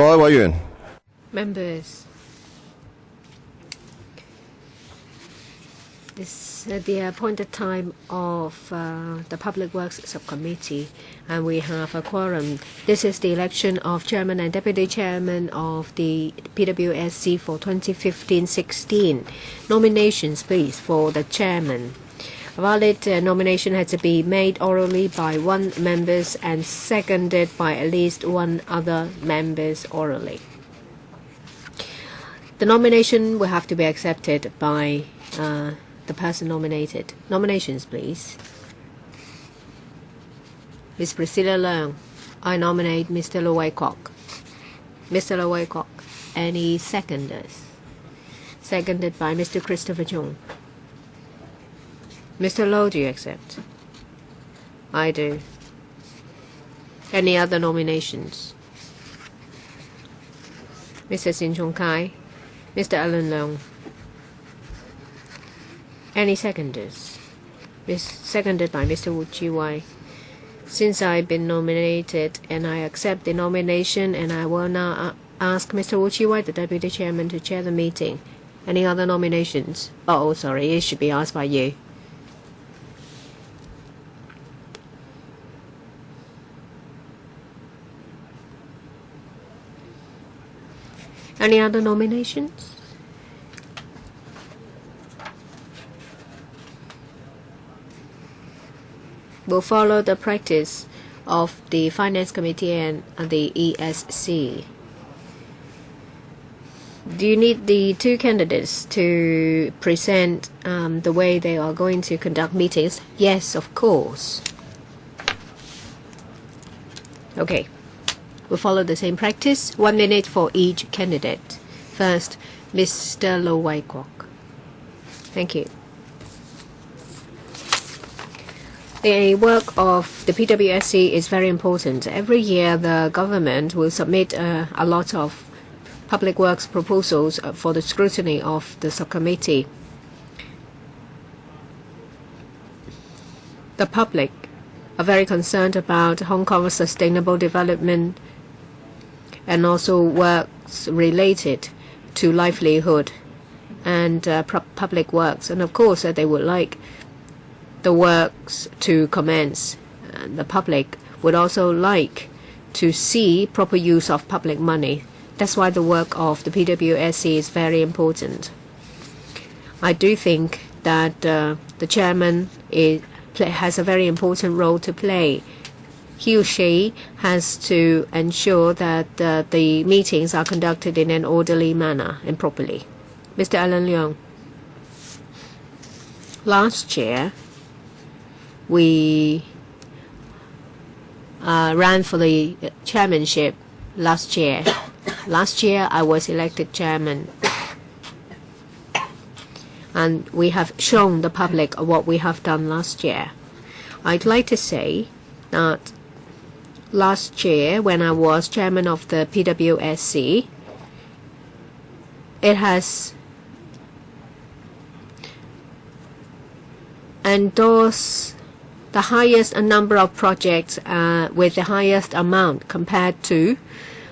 各位委員 Members, it's the appointed time of the Public Works Subcommittee, and we have a quorum. This is the election of Chairman and Deputy Chairman of the PWSC for 2015-16. Nominations, please, for the Chairman. A valid nomination has to be made orally by one member and seconded by at least one other member orally. The nomination will have to be accepted by the person nominated. Nominations, please. Ms. Priscilla Leung. I nominate Mr. Lo Wai Kwok. Mr. Lo Wai Kwok. Any seconders? Seconded by Mr. Christopher Chung. Mr. Lo, do you accept? I do. Any other nominations? Mr. Sin Chung Kai. Mr. Alan Leung. Any seconders? Seconded by Mr. Wu Chi Wai. Since I've been nominated and I accept the nomination, and I will now ask Mr. Wu Chi Wai, the Deputy Chairman, to chair the meeting. Any other nominations? Oh, sorry, it should be asked by you. Any other nominations? We'll follow the practice of the Finance Committee and the ESC. Do you need the two candidates to present the way they are going to conduct meetings? Yes, of course. Okay. We'll follow the same practice. 1 minute for each candidate. First, Mr. Lo Wai Kwok. Thank you. The work of the PWSC is very important. Every year, the government will submit a lot of public works proposals for the scrutiny of the subcommittee. The public are very concerned about Hong Kong's sustainable development and also works related to livelihood and public works. And of course, they would like the works to commence. And the public would also like to see proper use of public money. That's why the work of the PWSC is very important. I do think that the chairman has a very important role to play. He or she has to ensure that the meetings are conducted in an orderly manner and properly. Mr. Alan Leung, last year we ran for the chairmanship. Last year I was elected chairman, and we have shown the public what we have done last year. I'd like to say that last year, when I was chairman of the PWSC, it has endorsed the highest number of projects with the highest amount compared to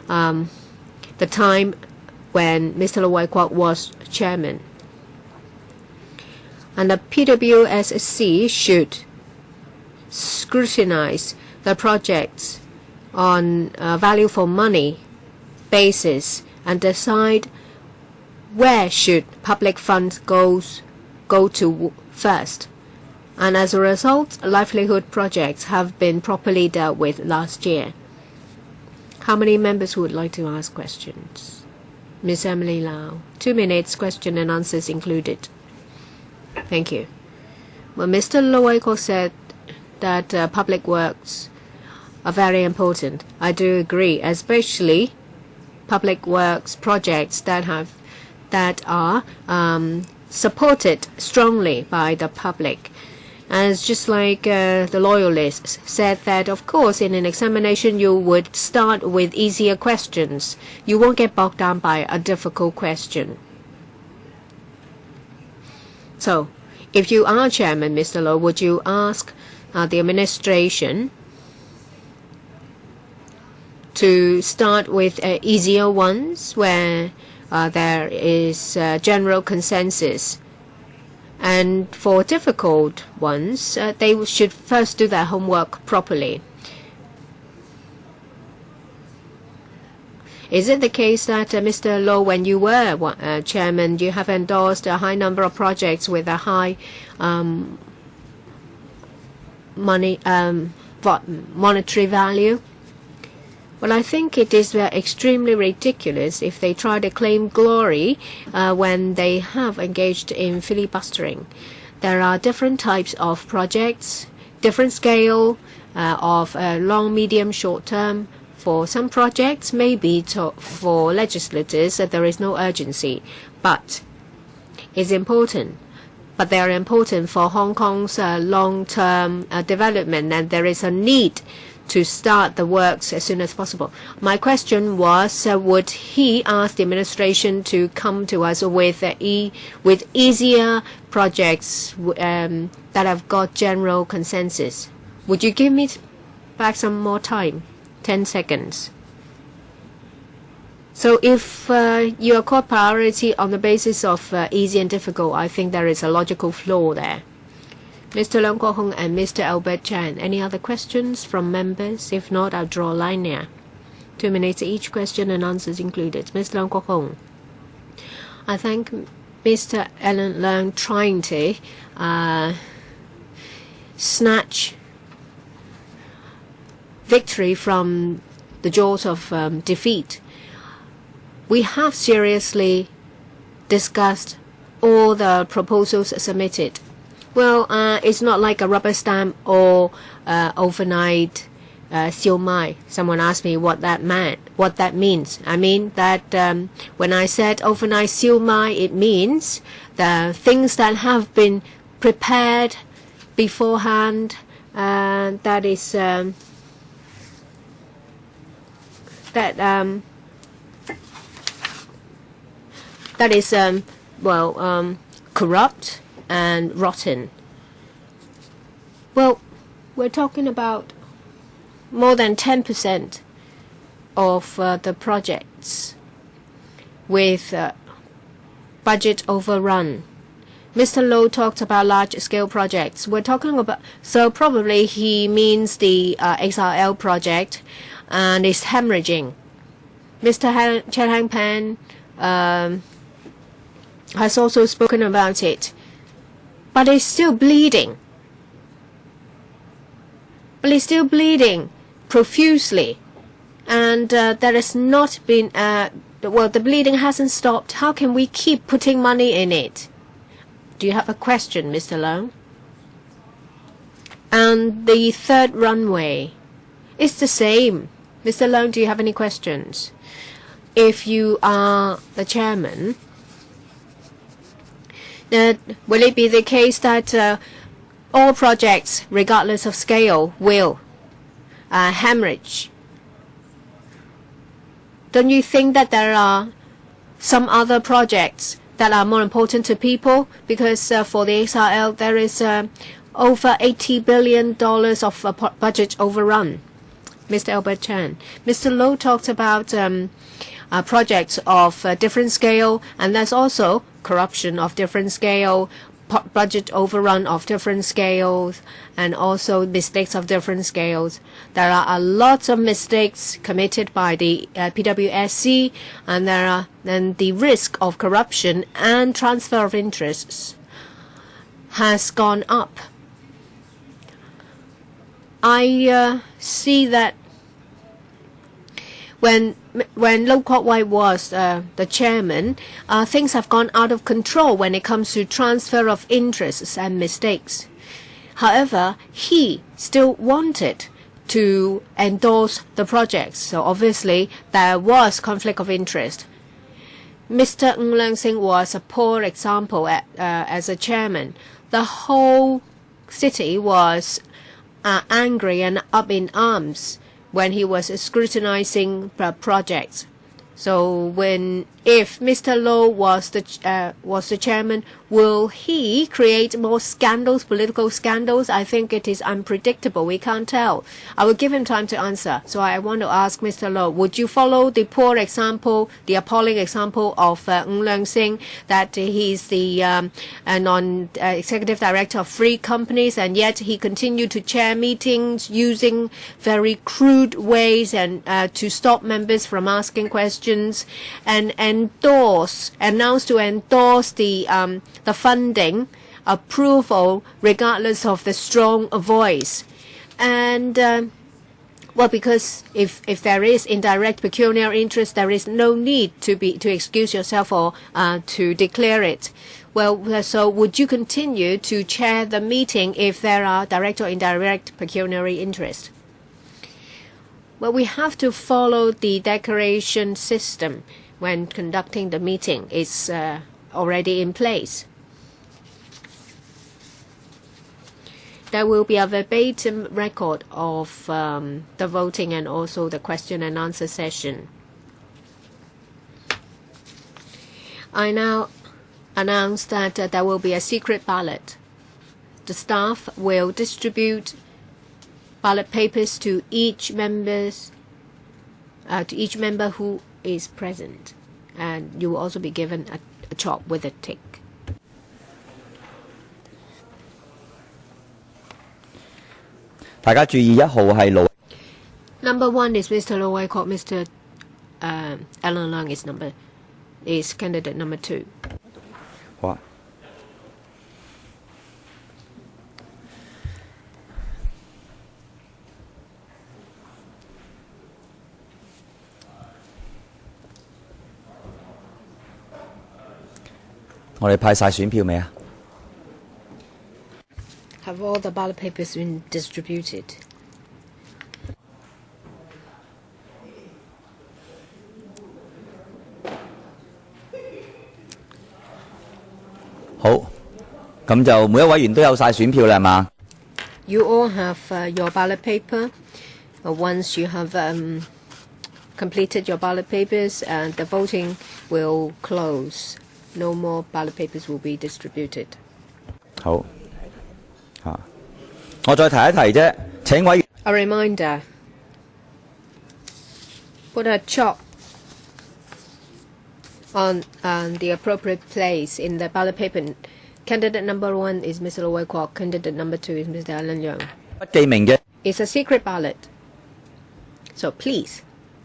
the time when Mr. Lo Wai Kwok was chairman. And the PWSC should scrutinize the projects on value for money basis and decide where should public funds go to first. And as a result, livelihood projects have been properly dealt with last year. How many members would like to ask questions? Ms. Emily Lau. 2 minutes, question and answers included. Thank you. Well, Mr. Lo Wai Kwok said that public works are very important. I do agree, especially public works projects that are supported strongly by the public. And it's just like the loyalists said that, of course, in an examination you would start with easier questions. You won't get bogged down by a difficult question. So, if you are chairman, Mr. Lo, would you ask the administration to start with easier ones where there is general consensus. And for difficult ones, they should first do their homework properly. Is it the case that, Mr. Low, when you were chairman, you have endorsed a high number of projects with a high monetary value? Well, I think it is extremely ridiculous if they try to claim glory when they have engaged in filibustering. There are different types of projects, different scale of long, medium, short term. For some projects, maybe for legislators, there is no urgency, but it's important. But they are important for Hong Kong's long-term development, and there is a need to start the works as soon as possible. My question was, would he ask the administration to come to us with easier projects that have got general consensus? Would you give me back some more time? 10 seconds. So if you accord priority on the basis of easy and difficult, I think there is a logical flaw there. Mr. Leung Kwok Hong and Mr. Albert Chan, any other questions from members? If not, I'll draw a line here. 2 minutes each, question and answers included. Mr. Leung Kwok Hong. I thank Mr. Alan Leung trying to snatch victory from the jaws of defeat. We have seriously discussed all the proposals submitted. Well, it's not like a rubber stamp or overnight siu mai. Someone asked me what that means. I mean that when I said overnight siu mai, it means the things that have been prepared beforehand. That is corrupt and rotten. Well, we're talking about more than 10% of the projects with budget overrun. Mr. Low talked about large-scale projects. We're talking about, so probably he means the XRL project, and it's hemorrhaging. Mr. Chen Hang-pan has also spoken about it, but it's still bleeding. But it's still bleeding profusely, and there has not been, the bleeding hasn't stopped. How can we keep putting money in it? Do you have a question, Mr. Leung? And the third runway, it's the same. Mr. Leung, do you have any questions? If you are the chairman, will it be the case that all projects, regardless of scale, will hemorrhage? Don't you think that there are some other projects that are more important to people? Because for the XRL, there is over $80 billion of budget overrun. Mr. Albert Chan. Mr. Low talked about projects of different scale, and there's also corruption of different scale, budget overrun of different scales, and also mistakes of different scales. There are a lot of mistakes committed by the PWSC, and then the risk of corruption and transfer of interests has gone up. I see that when Leung Kwok Wai was the chairman, things have gone out of control when it comes to transfer of interests and mistakes. However, he still wanted to endorse the projects, so obviously there was conflict of interest. Mr. Ng Leung Sing was a poor example as a chairman. The whole city was angry and up in arms when he was scrutinizing projects. So if Mr. Low was the chairman, Will he create more scandals, political scandals? I think it is unpredictable. We can't tell. I will give him time to answer. So I want to ask Mr. Low, would you follow the poor example, the appalling example of Ng Leung Sing, that he's the non-executive director of 3 companies, and yet he continued to chair meetings using very crude ways and to stop members from asking questions, and announced to endorse the funding approval regardless of the strong voice. And well, because if there is indirect pecuniary interest, there is no need to excuse yourself or to declare it. Well, so would you continue to chair the meeting if there are direct or indirect pecuniary interest? Well, we have to follow the declaration system when conducting the meeting. It's already in place. There will be a verbatim record of the voting and also the question and answer session. I now announce that there will be a secret ballot. The staff will distribute ballot papers to each member who is present, and you will also be given a chalk with a tick. Number 1 is Mr. Low Wai Kwok. Mr. Alan Leung is candidate number 2. 好啊。我哋派晒選票未啊？ Have all the ballot papers been distributed? 好，咁就每一位員都有晒選票啦，係嘛？ You all have your ballot paper. Once you have completed your ballot papers, the voting will close. No more ballot papers will be distributed. 好，我再提一提啫，請委員。A reminder. Put a chalk on the appropriate place in the ballot paper. Candidate number 1 is Mr. Low Wai Kwok. Candidate number 2 is Mr. Alan Leung. 不記名嘅。 It's a secret ballot. So please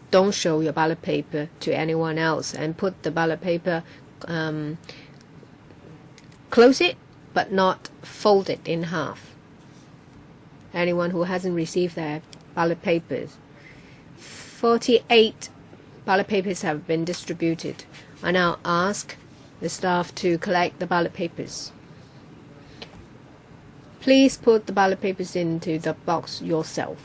don't show your ballot paper to anyone else, and put the ballot paper, close it but not fold it in half. Anyone who hasn't received their ballot papers. 48 ballot papers have been distributed. I now ask the staff to collect the ballot papers. Please put the ballot papers into the box yourself.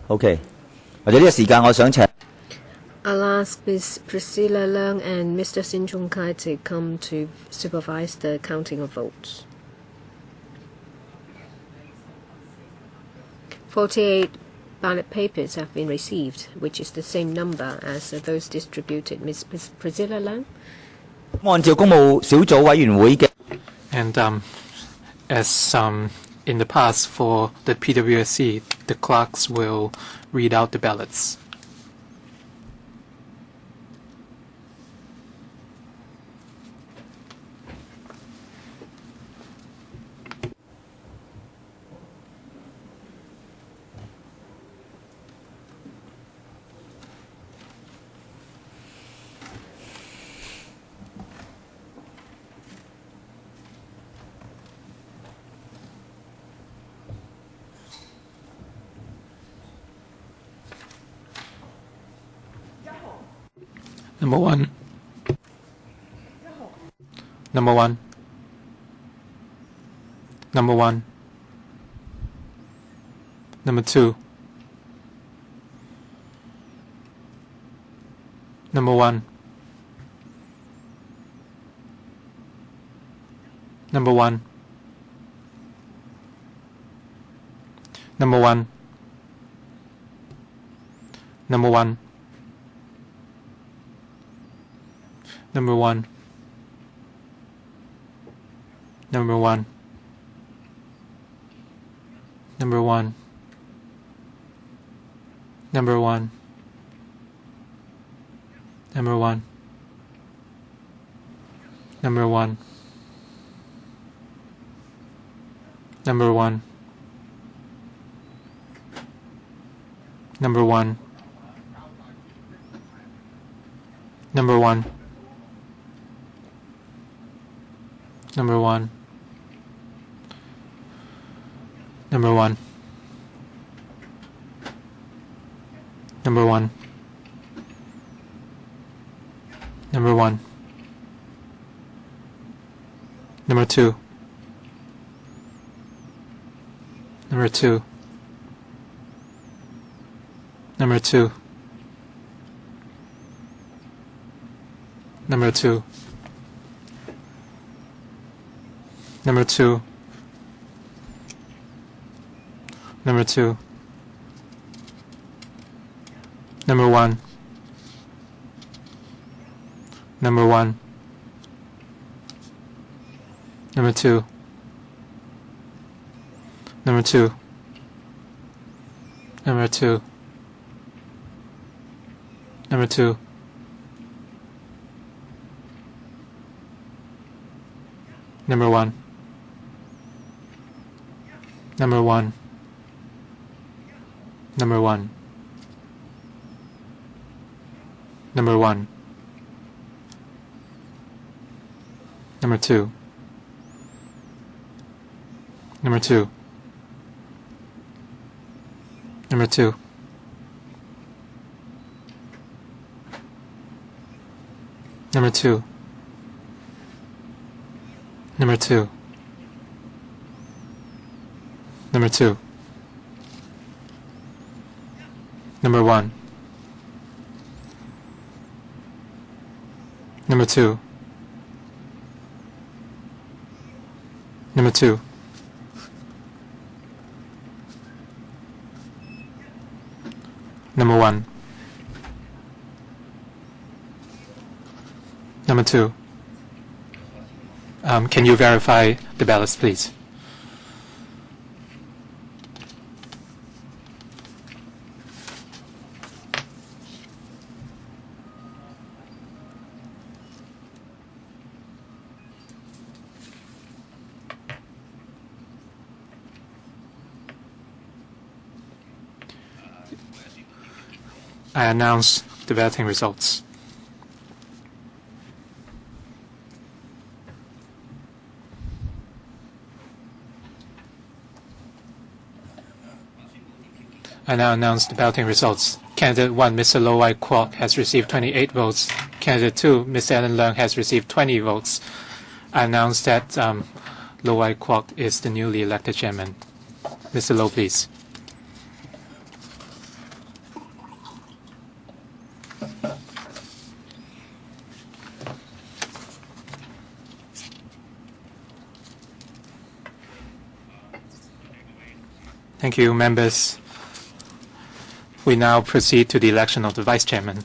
OK， 或者呢個時間我想請。I'll ask Ms. Priscilla Leung and Mr. Sin Chung Kai to come to supervise the counting of votes. 48 ballot papers have been received, which is the same number as those distributed. Ms. Priscilla Leung? 按照公務小組委員會嘅 And as in the past for the PWSC, the clerks will read out the ballots. Number one. Number one. Number one. Number two. Number one. Number one. Number one. Number one. Number one. Number one. Number one. Number one. Number one. Number one. Number one. Number one. Number one. Number one. Number one. Number one. Number one. Number two. Number two. Number two. Number two. Number two. Number two. Number one. Number one. Number two. Number two. Number two. Number two. Number one. Number one. Number one. Number one. Number two. Number two. Number two. Number two. Number two. Number two. Number one. Number two. Number two. Number one. Number two. Can you verify the ballots, please? I announce the balloting results. I now announce the balloting results. Candidate 1, Mr. Lo Wai Kwok, has received 28 votes. Candidate 2, Ms. Ellen Leung, has received 20 votes. I announce that Lo Wai Kwok is the newly elected chairman. Mr. Lo, please. Thank you, members. We now proceed to the election of the Vice Chairman.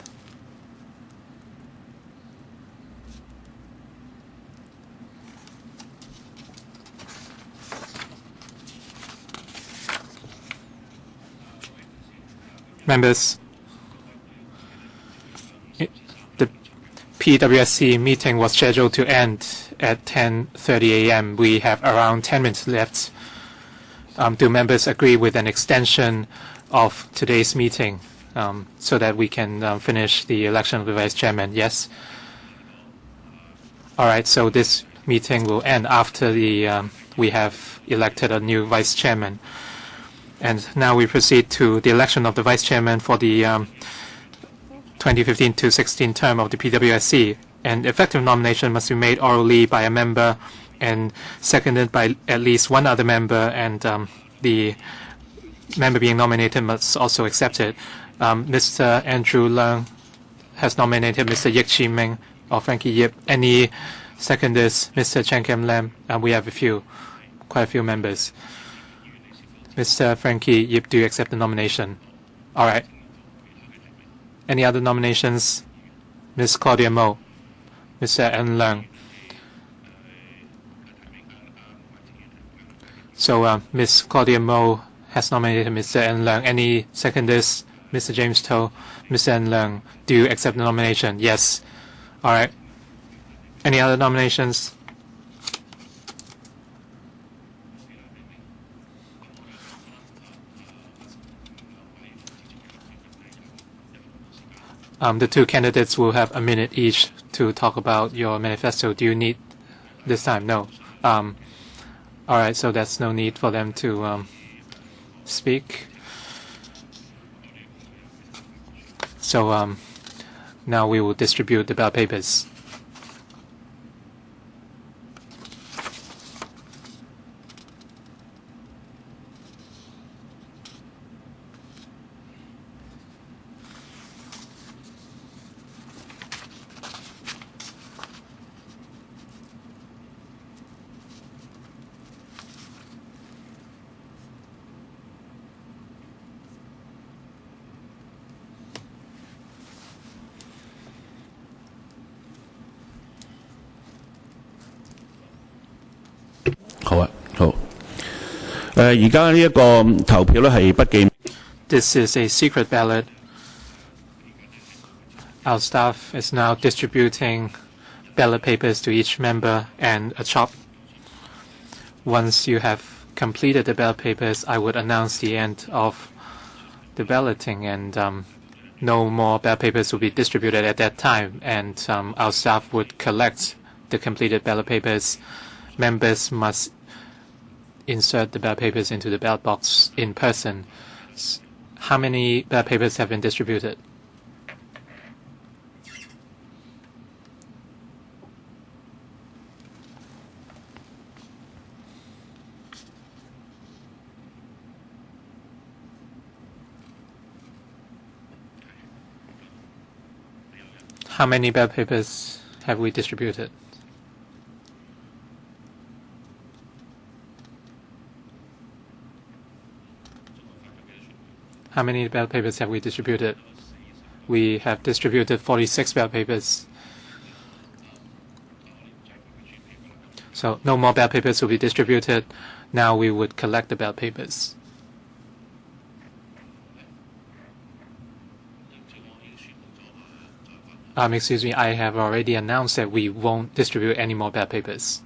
Members, the PWSC meeting was scheduled to end at 10:30 a.m. We have around 10 minutes left. Do members agree with an extension of today's meeting so that we can finish the election of the Vice Chairman? Yes? All right, so this meeting will end after we have elected a new Vice Chairman. And now we proceed to the election of the Vice Chairman for the 2015-16 term of the PWSC. An effective nomination must be made orally by a member and seconded by at least one other member, and the member being nominated must also accept it. Mr. Andrew Leung has nominated Mr. Yik Chi Ming or Frankie Yip. Any seconders? Mr. Chen Kem Lam. We have quite a few members. Mr. Frankie Yip, do you accept the nomination? All right. Any other nominations? Ms. Claudia Mo, Mr. N. Leung. So Ms. Claudia Mo has nominated Mr. N. Leung. Any seconders? Mr. James To, Mr. N. Leung. Do you accept the nomination? Yes. All right. Any other nominations? The two candidates will have a minute each to talk about your manifesto. Do you need this time? No. All right, so there's no need for them to speak. So now we will distribute the ballot papers. This is a secret ballot. Our staff is now distributing ballot papers to each member and a chop. Once you have completed the ballot papers, I would announce the end of the balloting, and no more ballot papers will be distributed at that time, and our staff would collect the completed ballot papers. Members must insert the ballot papers into the ballot box in person. How many ballot papers have been distributed? How many ballot papers have we distributed? How many ballot papers have we distributed? We have distributed 46 ballot papers. So no more ballot papers will be distributed. Now we would collect the ballot papers. Excuse me, I have already announced that we won't distribute any more ballot papers.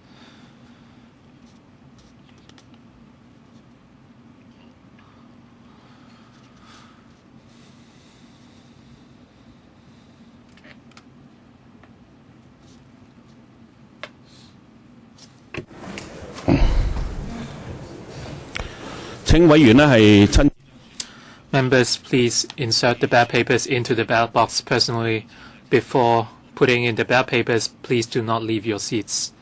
Members, please insert the ballot papers into the ballot box personally. Before putting in the ballot papers, please do not leave your seats.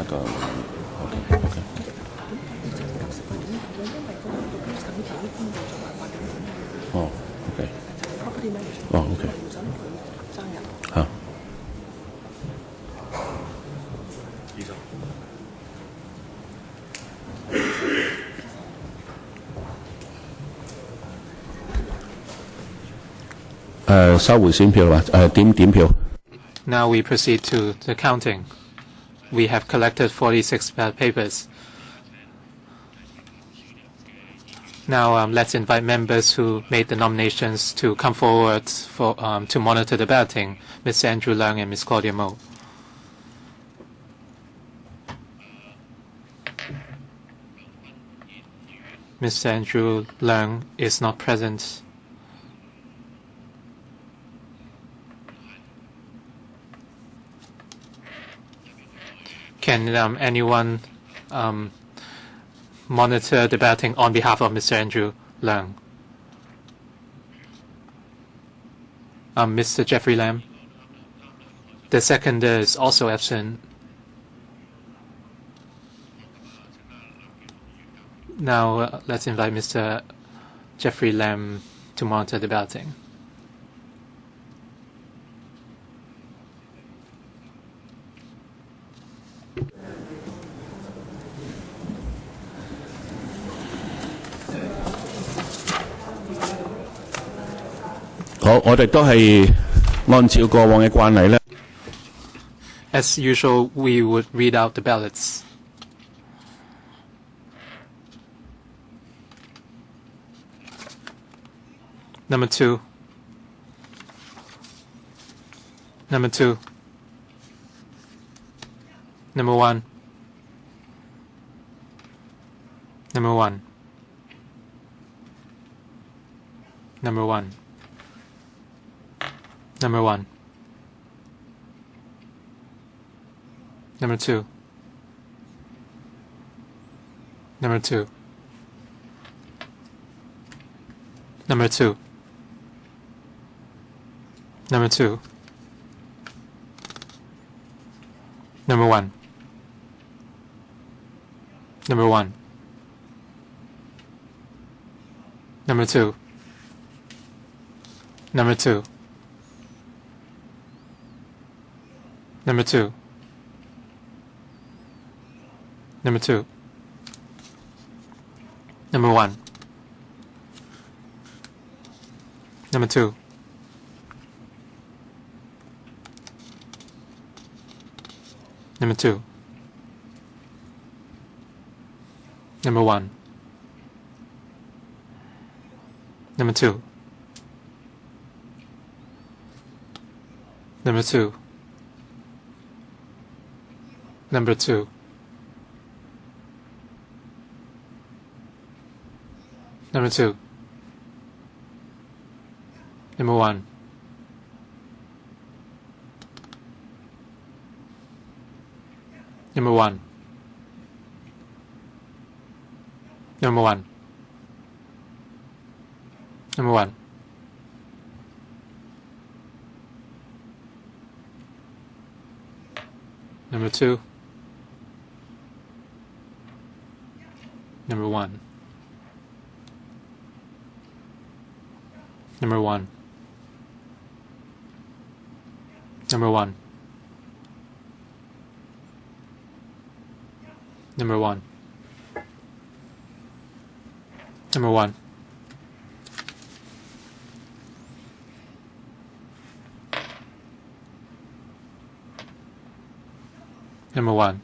OK。哦，OK。哦，OK。好。收回選票啦，點票。Now we proceed to the counting. We have collected 46 ballot papers. Now let's invite members who made the nominations to come forward for to monitor the balloting. Mr. Andrew Leung and Ms. Claudia Mo. Mr. Andrew Leung is not present. Can anyone monitor the balloting on behalf of Mr. Andrew Leung? Mr. Jeffrey Lam. The seconder is also absent. Now let's invite Mr. Jeffrey Lam to monitor the balloting. As usual, we would read out the ballots. Number 2. Number 2. Number 1. Number 1. Number 1. Number 1. Number 2. Number 2. Number 2. Number 2. Number 1. Number 1. Number 2. Number 2. Number 2. Number 2. Number 1. Number 2. Number 2. Number 1. Number 2. Number 2. Number 2. Number 2. Number 1. Number 1. Number 1. Number 1. Number 2. Number 1. Number 1. Number 1. Number 1. Number 1. Number 1.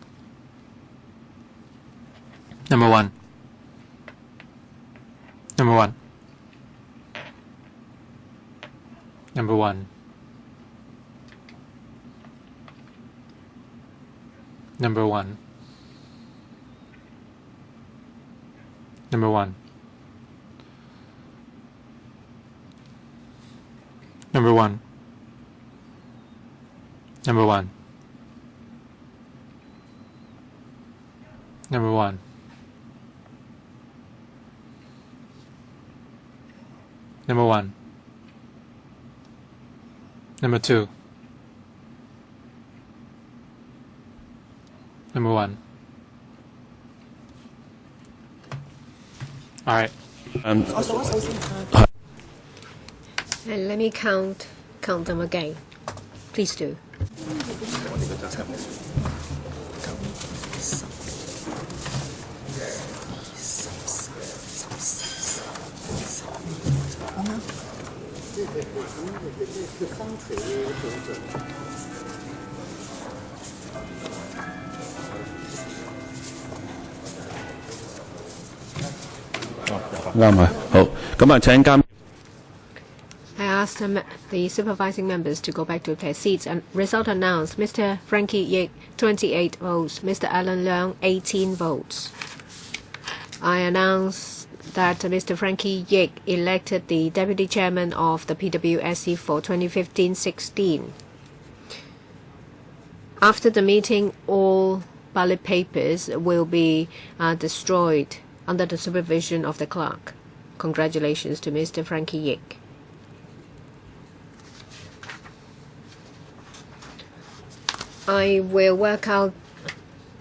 Number 1. Number 1. Number 1. Number 1. Number 1. Number 1. Number 1. Number 1. Number 1. Number 2. Number 1. All right. And let me count them again. Please do. I asked the supervising members to go back to their seats, and result announced: Mr. Frankie Yik, 28 votes; Mr. Alan Leung, 18 votes. I announced that Mr. Frankie Yik elected the Deputy Chairman of the PWSC for 2015-16. After the meeting, all ballot papers will be destroyed under the supervision of the clerk. Congratulations to Mr. Frankie Yik. I will work out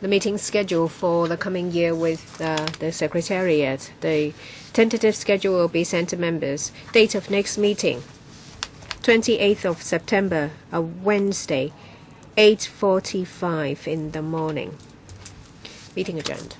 the meeting schedule for the coming year with the Secretariat. The tentative schedule will be sent to members. Date of next meeting, 28th of September, a Wednesday, 8:45 in the morning. Meeting adjourned.